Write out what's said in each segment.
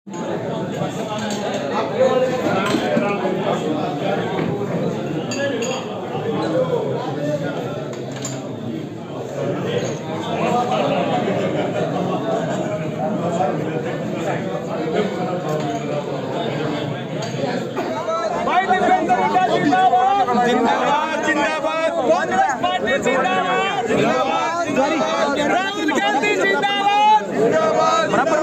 जिंदाबाद जिंदाबाद कांग्रेस पार्टी जिंदाबाद राहुल गांधी जिंदाबाद बराबर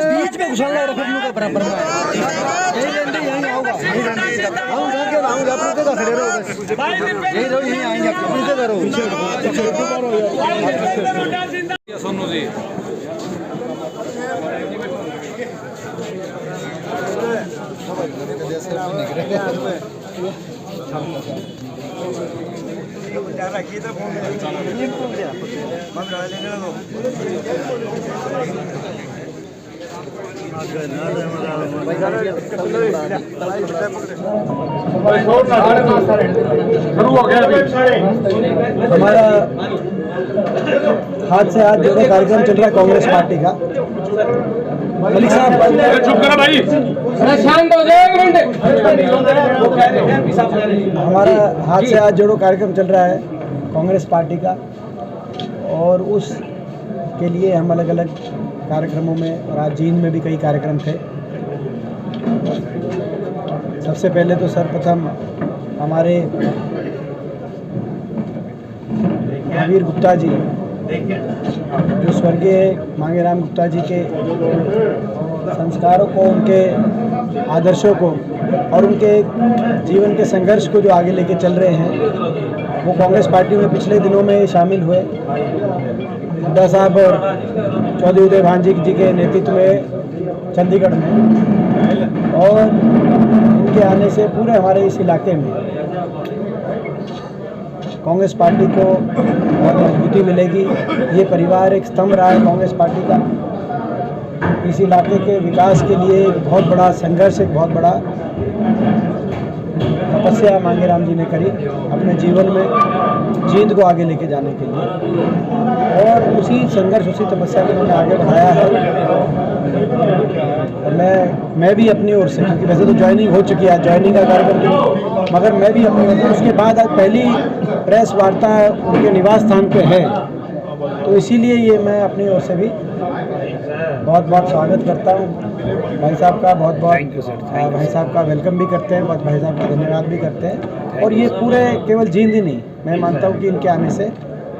बीच में घुसना रखने का बराबर यही होगा यही आएंगे सोनू जी हमारा हाथ से हाथ जोड़ो कार्यक्रम चल रहा है कांग्रेस पार्टी का। मलिक साहब चुप करो भाई, शांत हो जाओ एक मिनट। हमारा हाथ से हाथ जोड़ो कार्यक्रम चल रहा है कांग्रेस पार्टी का, और उस के लिए हम अलग अलग कार्यक्रमों में, और आज जींद में भी कई कार्यक्रम थे। सबसे पहले तो सर्वप्रथम हमारे महावीर गुप्ता जी, जो स्वर्गीय मांगेराम गुप्ता जी के संस्कारों को, उनके आदर्शों को और उनके जीवन के संघर्ष को जो आगे लेके चल रहे हैं, वो कांग्रेस पार्टी में पिछले दिनों में शामिल हुए। हुड्डा साहब और चौधरी उदय भान जी के नेतृत्व में चंडीगढ़ में, और इनके आने से पूरे हमारे इस इलाके में कांग्रेस पार्टी को बहुत मजबूती मिलेगी। ये परिवार एक स्तंभ रहा है कांग्रेस पार्टी का। इस इलाके के विकास के लिए एक बहुत बड़ा संघर्ष, एक बहुत बड़ा तपस्या मांगेराम जी ने करी अपने जीवन में जींद को आगे लेके जाने के लिए, और उसी संघर्ष, उसी तपस्या को उन्होंने आगे बढ़ाया है। और मैं भी अपनी ओर से, क्योंकि वैसे तो ज्वाइनिंग हो चुकी है, ज्वाइनिंग का कार्यक्रम, मगर मैं भी अपनी ओर से, उसके बाद आज पहली प्रेस वार्ता उनके निवास स्थान पे है, तो इसीलिए ये मैं अपनी ओर से भी बहुत बहुत स्वागत करता हूँ। भाई साहब का बहुत बहुत भाई साहब का वेलकम भी करते हैं, बहुत भाई साहब का धन्यवाद भी करते हैं। और ये पूरे केवल जींद ही नहीं, मैं मानता हूँ कि इनके आने से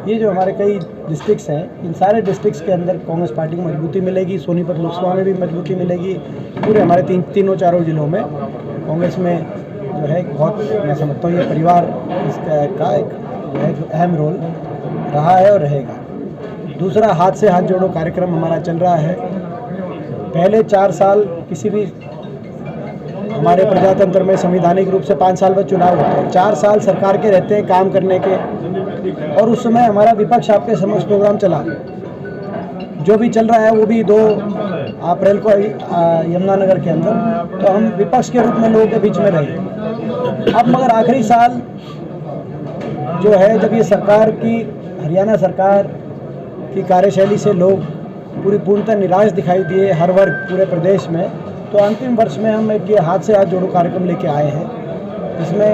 ये जो हमारे कई डिस्ट्रिक्ट्स हैं, इन सारे डिस्ट्रिक्ट्स के अंदर कांग्रेस पार्टी को मजबूती मिलेगी। सोनीपत लोकसभा में भी मजबूती मिलेगी। पूरे हमारे तीनों चारों जिलों में कांग्रेस में जो है बहुत, मैं समझता हूँ ये परिवार का एक जो है अहम रोल रहा है और रहेगा। दूसरा, हाथ से हाथ जोड़ो कार्यक्रम हमारा चल रहा है। पहले 4 साल किसी भी हमारे प्रजातंत्र में संवैधानिक रूप से 5 साल बाद चुनाव होते हैं, 4 साल सरकार के रहते हैं काम करने के, और उस समय हमारा विपक्ष आपके समक्ष प्रोग्राम चला। जो भी चल रहा है वो भी 2 अप्रैल को यमुनानगर के अंदर, तो हम विपक्ष के रूप में लोगों के बीच में रहे। अब मगर आखिरी साल जो है, जब ये सरकार की, हरियाणा सरकार की कार्यशैली से लोग पूरी पूर्णतः निराश दिखाई दिए, हर वर्ग पूरे प्रदेश में, तो अंतिम वर्ष में हम एक ये हाथ से हाथ जोड़ो कार्यक्रम लेके आए हैं, जिसमें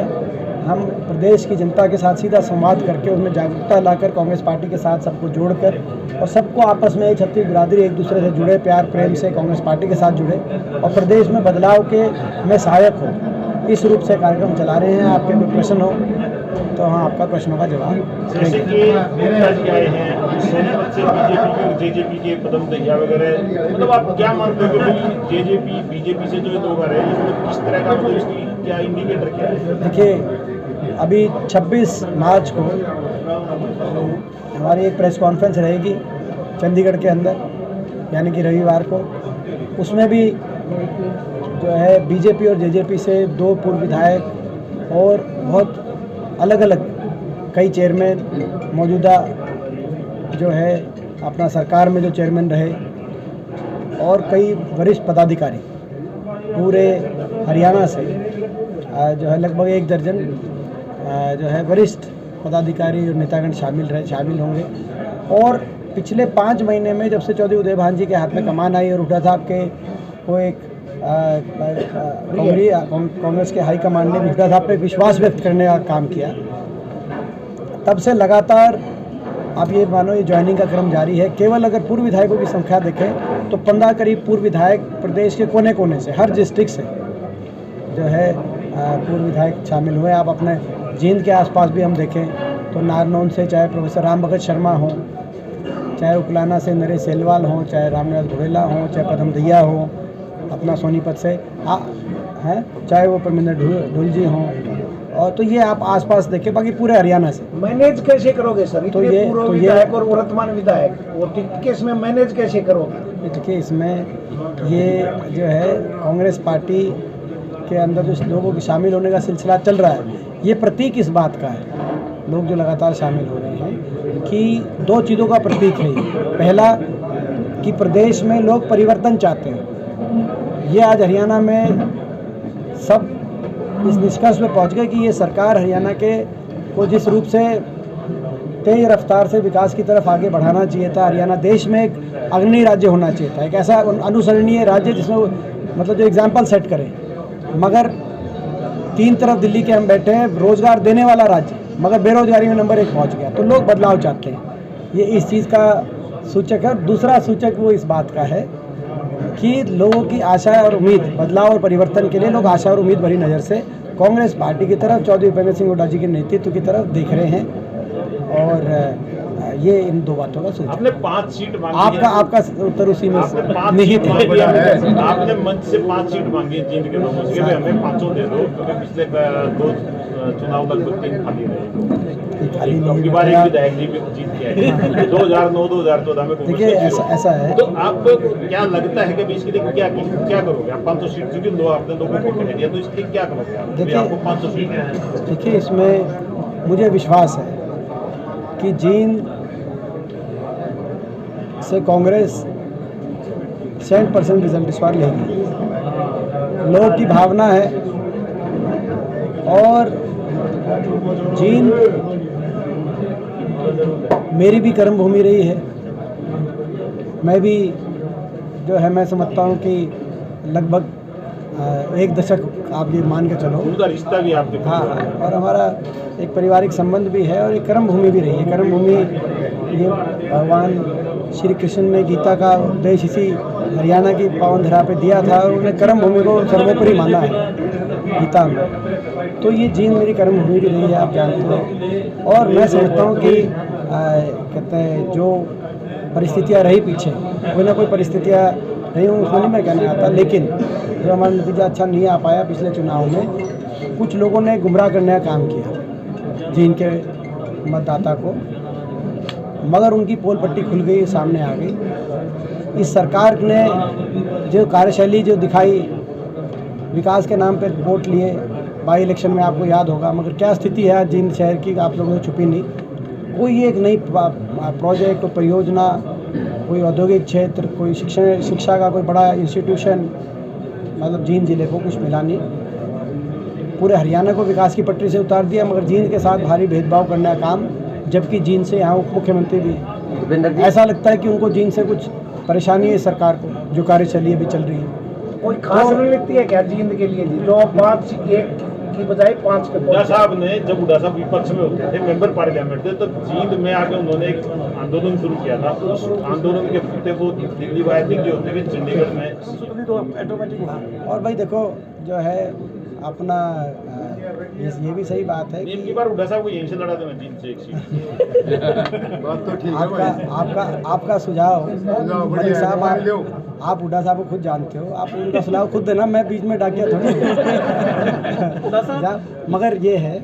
हम प्रदेश की जनता के साथ सीधा संवाद करके उनमें जागरूकता लाकर कांग्रेस पार्टी के साथ सबको जोड़कर, और सबको आपस में एक छत्तीस बिरादरी एक दूसरे से जुड़े, प्यार प्रेम से कांग्रेस पार्टी के साथ जुड़े और प्रदेश में बदलाव के में सहायक हो, इस रूप से कार्यक्रम चला रहे हैं। आपके कोई प्रश्न हो तो हाँ, आपका प्रश्नों का जवाब। जैसे कि नेताजी आए हैं, सोनीपत से जेजेपी के पदम दहिया वगैरह, मतलब आप क्या मानते हो कि जेजेपी बीजेपी से जो है 2 बार है, मतलब किस तरह का, मतलब इसकी क्या इंडिकेटर क्या है? देखिए, अभी 26 मार्च को हमारी एक प्रेस कॉन्फ्रेंस रहेगी चंडीगढ़ के अंदर, यानी कि रविवार को। उसमें भी जो है बीजेपी और जेजेपी से 2 पूर्व विधायक और बहुत अलग अलग कई चेयरमैन, मौजूदा जो है अपना सरकार में जो चेयरमैन रहे, और कई वरिष्ठ पदाधिकारी पूरे हरियाणा से जो है लगभग 1 दर्जन जो है वरिष्ठ पदाधिकारी और नेतागण शामिल होंगे। और पिछले 5 महीने में जब से चौधरी उदय भान जी के हाथ में कमान आई और हुड्डा साहब के को एक कांग्रेस के हाईकमान ने हुड्डा साहब पे विश्वास व्यक्त करने का काम किया। तब से लगातार आप ये मानो ये ज्वाइनिंग का क्रम जारी है। केवल अगर पूर्व विधायकों की संख्या देखें तो 15 करीब पूर्व विधायक प्रदेश के कोने कोने से, हर डिस्ट्रिक्ट से जो है पूर्व विधायक शामिल हुए। आप अपने जींद के आसपास भी हम देखें तो नारनौल से चाहे प्रोफेसर राम भगत शर्मा हों, चाहे उकलाना से नरेश सेलवाल हों, चाहे रामनाथ घोड़ेला हों, चाहे पदम दहिया हो अपना सोनीपत से हैं, चाहे वो परमिंदर ढुल जी हों, और तो ये आप आसपास देखें। बाकी पूरे हरियाणा से मैनेज कैसे करोगे सर? तो ये पूर्व विधायक और वर्तमान विधायक वो केस में मैनेज कैसे करोगे? देखिए इसमें ये जो है कांग्रेस पार्टी के अंदर जो लोगों के शामिल होने का सिलसिला चल रहा है, ये प्रतीक इस बात का है, लोग जो लगातार शामिल हो रहे हैं, कि दो चीज़ों का प्रतीक है ये। पहला कि प्रदेश में लोग परिवर्तन चाहते हैं। ये आज हरियाणा में सब इस निष्कर्ष पे पहुंच गए कि ये सरकार हरियाणा के को जिस रूप से तेज रफ्तार से विकास की तरफ आगे बढ़ाना चाहिए था, हरियाणा देश में एक अग्रणी राज्य होना चाहिए था, एक ऐसा अनुसरणीय राज्य जिसमें मतलब जो एग्जाम्पल सेट करे। मगर तीन तरफ दिल्ली के हम बैठे हैं, रोजगार देने वाला राज्य, मगर बेरोजगारी में नंबर 1 पहुंच गया। तो लोग बदलाव चाहते हैं, ये इस चीज़ का सूचक है। दूसरा सूचक वो इस बात का है कि लोगों की आशा और उम्मीद, बदलाव और परिवर्तन के लिए लोग आशा और उम्मीद भरी नज़र से कांग्रेस पार्टी की तरफ, चौधरी भूपेंद्र सिंह हुड्डा जी के नेतृत्व की तरफ देख रहे हैं। और ये इन दो बातों का सूचक। आपने 5 सीट मांगी, आपका उत्तर उसी में निहित है। आपने मंच से 5 सीट मांगी जींद के लोगों से, हमें 5 दे दो, क्योंकि पिछले 2 चुनाव लगभग 3 खाली रहे। अब की बार एक विधायक जी जीत के आए 2009-2014 में। देखिए ऐसा है, तो आपको क्या लगता है कि इसके लिए क्या करोगे आप? 500 सीट क्योंकि आपने लोगों को कह दिया, तो इसके लिए क्या करोगे आप? देखिए आपको 500 सीट है। देखिए इसमें मुझे विश्वास है कि जींद से कांग्रेस 100% रिजल्ट इस बार लेगी। लोगों की भावना है, और जींद मेरी भी कर्म भूमि रही है। मैं भी जो है, मैं समझता हूँ कि लगभग 1 दशक आप ये मान के चलो, उनका रिश्ता भी आपके। हाँ, और हमारा एक पारिवारिक संबंध भी है, और एक कर्म भूमि भी रही है। कर्म भूमि ये भगवान श्री कृष्ण ने गीता का उपदेश इसी हरियाणा की पावन धरा पे दिया था, और उन्होंने कर्म भूमि को सर्वोपरि माना है गीता में। तो ये जींद मेरी कर्म भूमि भी रही है, आप जानते हो। और मैं समझता हूँ कि कहते हैं जो परिस्थितियाँ रही पीछे, कोई ना कोई परिस्थितियाँ रही हूँ, उसमें नहीं मैं कहना आता, लेकिन जो हमारा नतीजा अच्छा नहीं आ पाया पिछले चुनाव में, कुछ लोगों ने गुमराह करने का काम किया जींद के मतदाता को, मगर उनकी पोल पट्टी खुल गई, सामने आ गई। इस सरकार ने जो कार्यशैली जो दिखाई, विकास के नाम पे वोट लिए बाई इलेक्शन में, आपको याद होगा, मगर क्या स्थिति है जींद शहर की आप लोगों को छुपी नहीं। कोई एक नई प्रोजेक्ट, कोई परियोजना, कोई औद्योगिक क्षेत्र, कोई शिक्षा का कोई बड़ा इंस्टीट्यूशन, मतलब जींद जिले को कुछ मिला नहीं। पूरे हरियाणा को विकास की पटरी से उतार दिया, मगर जींद के साथ भारी भेदभाव करने का काम, जबकि जींद से यहाँ उप मुख्यमंत्री भी, ऐसा लगता है कि उनको जींद से कुछ परेशानी है सरकार को, जो कार्यशैली अभी चल रही है। कोई खास रणनीति है क्या जींद के लिए जी, जो 5-1 की बजाय 5 पे? हुड्डा साहब ने, जब हुड्डा साहब विपक्ष में होते थे, मेंबर पार्लियामेंट थे, तो जींद में आके उन्होंने एक आंदोलन शुरू किया था। उस आंदोलन के फुटे वो दिल्ली वाले दिल्ली होते हुए चंडीगढ़ में तो ऑटोमेटिक। और भाई देखो जो है अपना ये भी सही बात है कि बार हुड्डा साहब को यहीं से लड़ा था, मैं जींद से एक सीट। बात तो ठीक है। आपका सुझाव मलिक साहब, आप हुड्डा साहब को खुद जानते हो, आप उनका सुझाव खुद देना, मैं बीच में डाकिया थोड़ी। मगर ये है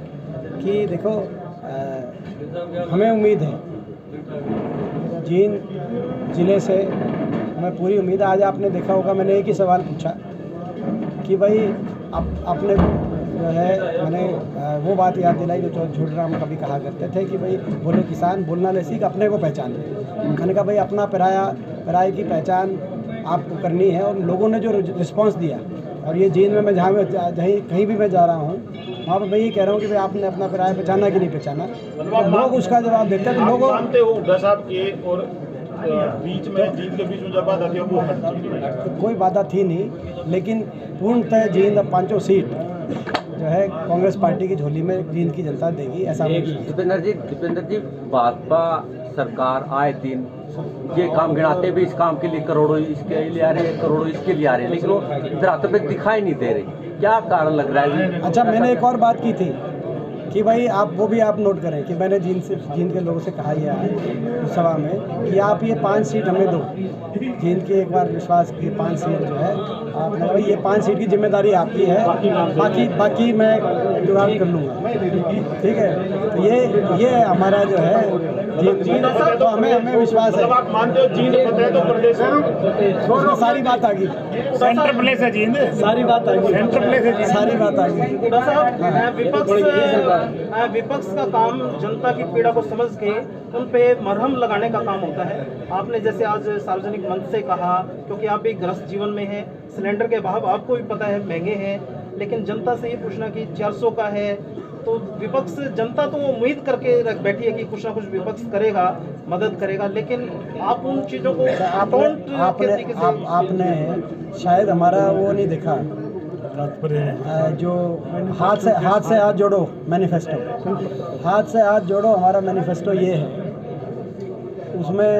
कि देखो हमें उम्मीद है जींद जिले से, हमें पूरी उम्मीद है। आज आपने देखा होगा, मैंने एक ही सवाल पूछा कि भाई अपने जो है, मैंने वो बात याद दिलाई जो झूठराम कभी कहा करते थे कि भाई बोले किसान बोलना ले सीख, अपने को पहचान। मैंने कहा भाई अपना पराये की पहचान आपको करनी है। और लोगों ने जो रिस्पांस दिया, और ये जींद में मैं जहाँ कहीं भी मैं जा रहा हूँ, वहाँ पर मैं ये कह रहा हूँ कि भाई आपने अपना पराया पहचाना कि नहीं पहचाना, तो लोग उसका जवाब देते हैं। तो लोगों जानते हो हुड्डा साहब के और बीच में जींद के बीच में जब बात आती है वो हट चुकी है। कोई बाधा थी नहीं, लेकिन पूर्णतः जींद अब 5 सीट जो है कांग्रेस पार्टी की झोली में जींद की जनता देगी, ऐसा दीपेंद्र जी भाजपा सरकार आए दिन ये काम गिनाते भी इस काम के लिए करोड़ों इसके लिए आ रहे हैं, करोड़ों इसके लिए आ रहे हैं, लेकिन वो इधर हाथों पे दिखाई नहीं दे रही। क्या कारण लग रहा है जी? अच्छा, मैंने एक और बात की थी कि भाई आप वो भी आप नोट करें कि मैंने जींद के लोगों से कहा यह है उस सभा में कि आप ये 5 सीट हमें दो। जींद की एक बार विश्वास की 5 सीट जो है आपने भाई ये 5 सीट की जिम्मेदारी आपकी है, बाकी मैं जुगाड़ कर लूँगा, ठीक है। तो ये हमारा जो है जींद तो हमें विश्वास है। आप मानते हो जींद फतेह है तो प्रदेश है? सारी बात आ गई, सेंटर प्लेस है जींद, सारी बात आ गई, सेंटर प्लेस है जींद। सारी बात आ गई। विपक्ष का काम जनता की पीड़ा को समझ के उन पे मरहम लगाने का काम होता है। आपने जैसे आज सार्वजनिक मंच से कहा, क्योंकि आप भी ग्रस्त जीवन में हैं, सिलेंडर के भाव आपको भी पता है महंगे हैं, लेकिन जनता से ये पूछना कि 400 का है तो विपक्ष जनता तो उम्मीद करके रख बैठी है कि कुछ ना कुछ विपक्ष करेगा, मदद करेगा, लेकिन आप उन चीज़ों को आपने शायद हमारा वो नहीं देखा जो हाथ से हाथ जोड़ो मैनिफेस्टो, हाथ से हाथ जोड़ो हमारा मैनिफेस्टो ये है। उसमें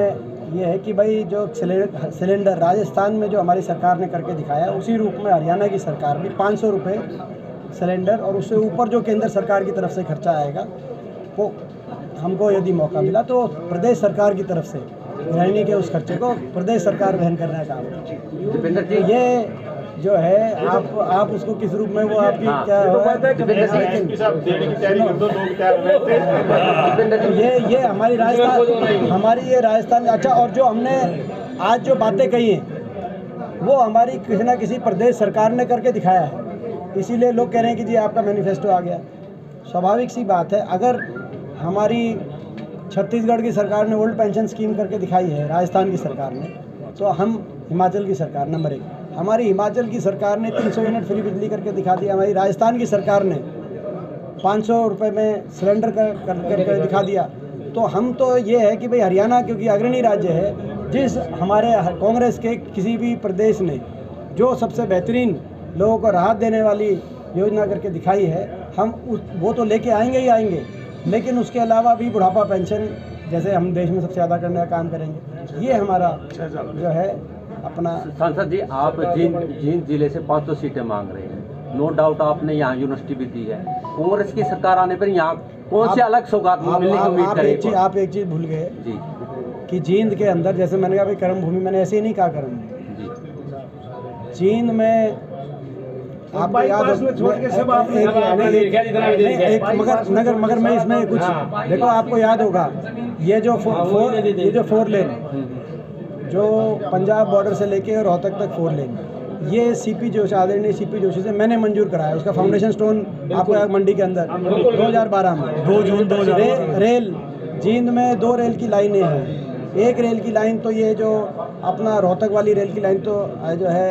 ये है कि भाई जो सिलेंडर राजस्थान में जो हमारी सरकार ने करके दिखाया, उसी रूप में हरियाणा की सरकार भी 500 रुपये सिलेंडर और उससे ऊपर जो केंद्र सरकार की तरफ से खर्चा आएगा वो हमको यदि मौका मिला तो प्रदेश सरकार की तरफ से गृहिणी के उस खर्चे को प्रदेश सरकार वहन करने का काम है। ये जो है आप उसको किस रूप में वो आपकी क्या ये हमारी राजस्थान अच्छा। और जो हमने आज जो बातें कही हैं वो हमारी किसी ना किसी प्रदेश सरकार ने करके दिखाया है, इसीलिए लोग कह रहे हैं कि जी आपका मैनिफेस्टो आ गया। स्वाभाविक सी बात है, अगर हमारी छत्तीसगढ़ की सरकार ने ओल्ड पेंशन स्कीम करके दिखाई है राजस्थान की सरकार ने, तो हम हिमाचल की सरकार नंबर 1, हमारी हिमाचल की सरकार ने 300 यूनिट फ्री बिजली करके दिखा दिया, हमारी राजस्थान की सरकार ने 500 रुपये में सिलेंडर करके दिखा दिया। तो हम तो ये है कि भाई हरियाणा क्योंकि अग्रणी राज्य है, जिस हमारे कांग्रेस के किसी भी प्रदेश ने जो सबसे बेहतरीन लोगों को राहत देने वाली योजना करके दिखाई है, हम वो तो लेके आएंगे ही आएंगे, लेकिन उसके अलावा भी बुढ़ापा पेंशन जैसे हम देश में सबसे ज़्यादा करने का काम करेंगे। ये हमारा जो है अपना। सांसद जी, आप जींद जिले से 500 सीटें मांग रहे हैं, नो डाउट आपने यहाँ यूनिवर्सिटी भी दी है। कांग्रेस की सरकार आने पर यहाँ कौन सी अलग सौगात मिलने की उम्मीद करें? आप एक चीज़ भूल गए जी कि जींद के अंदर, जैसे मैंने कहा भाई कर्म भूमि, मैंने ऐसे ही नहीं कहा कर्म भूमि। जींद में आपको याद मगर मैं इसमें कुछ देखो, आपको याद होगा ये जो 4 लेन जो पंजाब बॉर्डर से लेके रोहतक तक 4 लेन, ये सीपी जोशी, आदरणीय सीपी जोशी से मैंने मंजूर कराया। उसका फाउंडेशन स्टोन आपको याद मंडी के अंदर 2012 में 2 जून 2012 रेल जींद में 2 रेल की लाइनें हैं। एक रेल की लाइन तो ये जो अपना रोहतक वाली रेल की लाइन तो जो है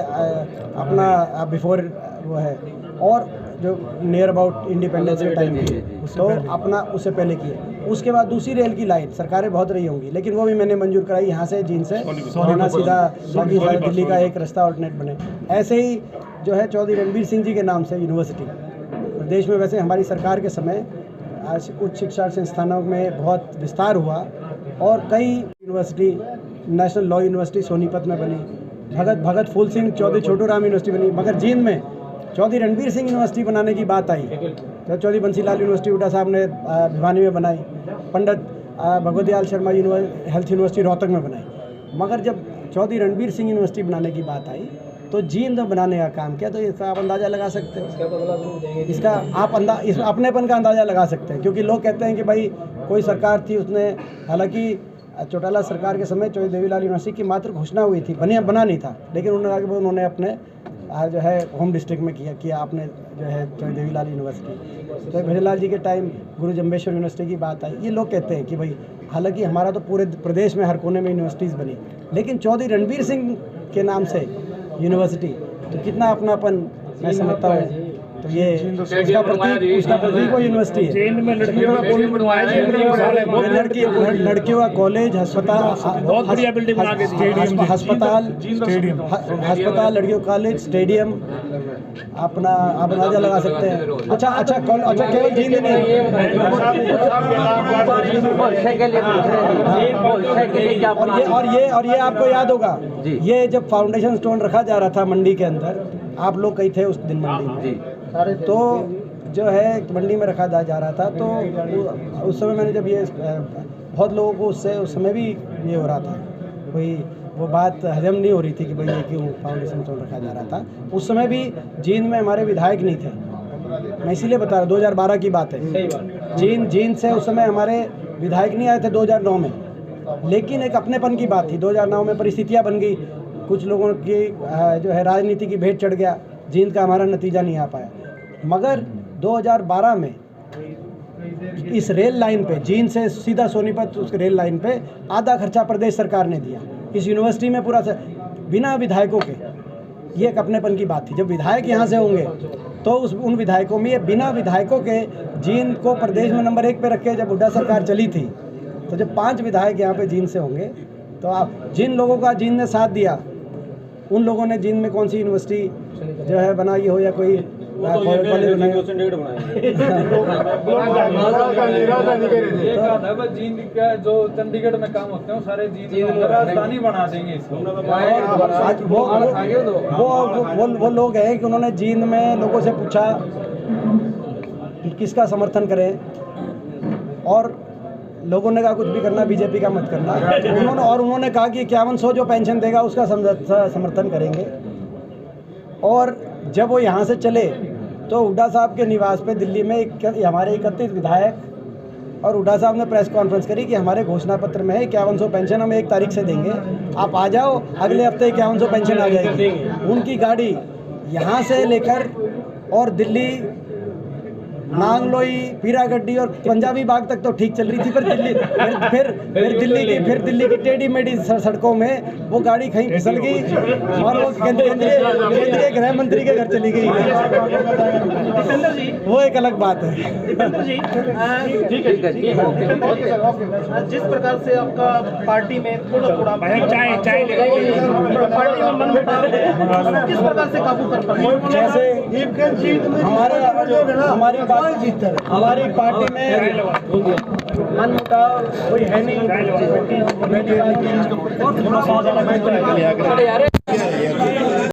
अपना बिफोर वो है, और जो नियर अबाउट इंडिपेंडेंस के टाइम तो अपना उससे पहले की है। उसके बाद दूसरी रेल की लाइन सरकारें बहुत रही होंगी, लेकिन वो भी मैंने मंजूर कराई, यहाँ से जींद से सोना सीधा बाकी दिल्ली का एक रास्ता ऑल्टरनेट बने। ऐसे ही जो है चौधरी रणबीर सिंह जी के नाम से यूनिवर्सिटी प्रदेश में, वैसे हमारी सरकार के समय आज उच्च शिक्षा संस्थानों में बहुत विस्तार हुआ और कई university, national law university Sonipat में बनी, भगत फूल सिंह चौधरी छोटू राम यूनिवर्सिटी बनी, मगर जींद में चौधरी रणबीर सिंह यूनिवर्सिटी बनाने की बात आई तो चौधरी बंसीलाल यूनिवर्सिटी उटा साहब ने भिवानी में बनाई, पंडित भगवत दयाल शर्मा हेल्थ यूनिवर्सिटी रोहतक में बनाई। मगर जब चौधरी रणबीर सिंह यूनिवर्सिटी बनाने की बात आई तो जींद में बनाने का काम किया। तो इसका आप अंदाज़ा लगा सकते हो, इसका आप इस अपनेपन का अंदाज़ा लगा सकते हैं, क्योंकि लोग कहते हैं कि भाई कोई सरकार थी उसने, हालांकि चौटाला सरकार के समय चौधरी देवीलाल यूनिवर्सिटी की मात्र घोषणा हुई थी, बना नहीं था, लेकिन उन्होंने अपने जो है होम डिस्ट्रिक्ट में किया आपने जो है चौधरी देवीलाल यूनिवर्सिटी। तो भजनलाल जी के टाइम गुरु जम्बेश्वर यूनिवर्सिटी की बात आई। ये लोग कहते हैं कि भाई हालांकि हमारा तो पूरे प्रदेश में हर कोने में यूनिवर्सिटीज़ बनी, लेकिन चौधरी रणबीर सिंह के नाम से यूनिवर्सिटी, तो कितना अपनापन मैं समझता हूँ तो ये उसका प्रतीक वो यूनिवर्सिटी है। जेल में लड़कियों का कॉलेज बनवाया है, लड़कियों का कॉलेज, अस्पताल, बहुत बढ़िया बिल्डिंग बना के दी। अस्पताल, लड़कियों का कॉलेज, स्टेडियम, अपना आप अंदाजा लगा सकते हैं। अच्छा केवल जींद नहीं, और ये आपको याद होगा, ये जब फाउंडेशन स्टोन रखा जा रहा था मंडी के अंदर, आप लोग कहीं थे उस दिन मंडी में, तो जो है मंडी में रखा जा रहा था, तो उस समय मैंने जब ये बहुत लोगों को उससे उस समय भी ये हो रहा था, कोई वो बात हजम नहीं हो रही थी कि भाई ये क्यों फाउंडेशन स्टोन रखा जा रहा था। उस समय भी जींद में हमारे विधायक नहीं थे, मैं इसीलिए बता रहा हूँ, 2012 की बात है। जींद से उस समय हमारे विधायक नहीं आए थे 2009 में, लेकिन एक अपनेपन की बात थी। 2009 में परिस्थितियाँ बन गई, कुछ लोगों की जो है राजनीति की भेंट चढ़ गया, जींद का हमारा नतीजा नहीं आ पाया। मगर 2012 में इस रेल लाइन पे, जींद से सीधा सोनीपत उस रेल लाइन पे आधा खर्चा प्रदेश सरकार ने दिया। इस यूनिवर्सिटी में पूरा बिना विधायकों के, ये एक अपनेपन की बात थी। जब विधायक यहाँ से होंगे तो उन विधायकों में, ये बिना विधायकों के जींद को प्रदेश में नंबर 1 पे रख के जब हुड्डा सरकार चली थी, तो जब 5 विधायक यहाँ पे जींद से होंगे, तो आप जिन लोगों का जींद ने साथ दिया, उन लोगों ने जींद में कौन सी यूनिवर्सिटी जो है बनाई हो या कोई कॉलेज बनाई हो। जींद का जो चंडीगढ़ में काम होते हैं सारे जींद राजधानी बना देंगे इसको। वो लोग हैं कि उन्होंने जींद में लोगों से पूछा कि किसका समर्थन करें, और लोगों ने कहा कुछ भी करना, बीजेपी का मत करना। उन्होंने कहा कि 5100 जो पेंशन देगा उसका समर्थन करेंगे। और जब वो यहाँ से चले तो हुड्डा साहब के निवास पे दिल्ली में हमारे 31 विधायक, और हुड्डा साहब ने प्रेस कॉन्फ्रेंस करी कि हमारे घोषणा पत्र में है 5100 पेंशन हम 1 तारीख से देंगे, आप आ जाओ, अगले हफ्ते 5100 पेंशन आ जाएगी। उनकी गाड़ी यहाँ से लेकर और दिल्ली, नांगलोई, पीरागड्डी और पंजाबी बाग तक तो ठीक चल रही थी, फिर दिल्ली की टेढ़ी मेढ़ी सड़कों में वो गाड़ी कहीं फिसल गई और वो केंद्रीय गृह मंत्री के घर चली गई। दीपेंद्र जी, वो एक अलग बात है। दीपेंद्र जी, जिस प्रकार से आपका पार्टी में थोड़ा पार्टी में मनमुटाव है, किस प्रकार से काबू कर पाए? जैसे हमारी पार्टी में मनमुटाव कोई है नहीं।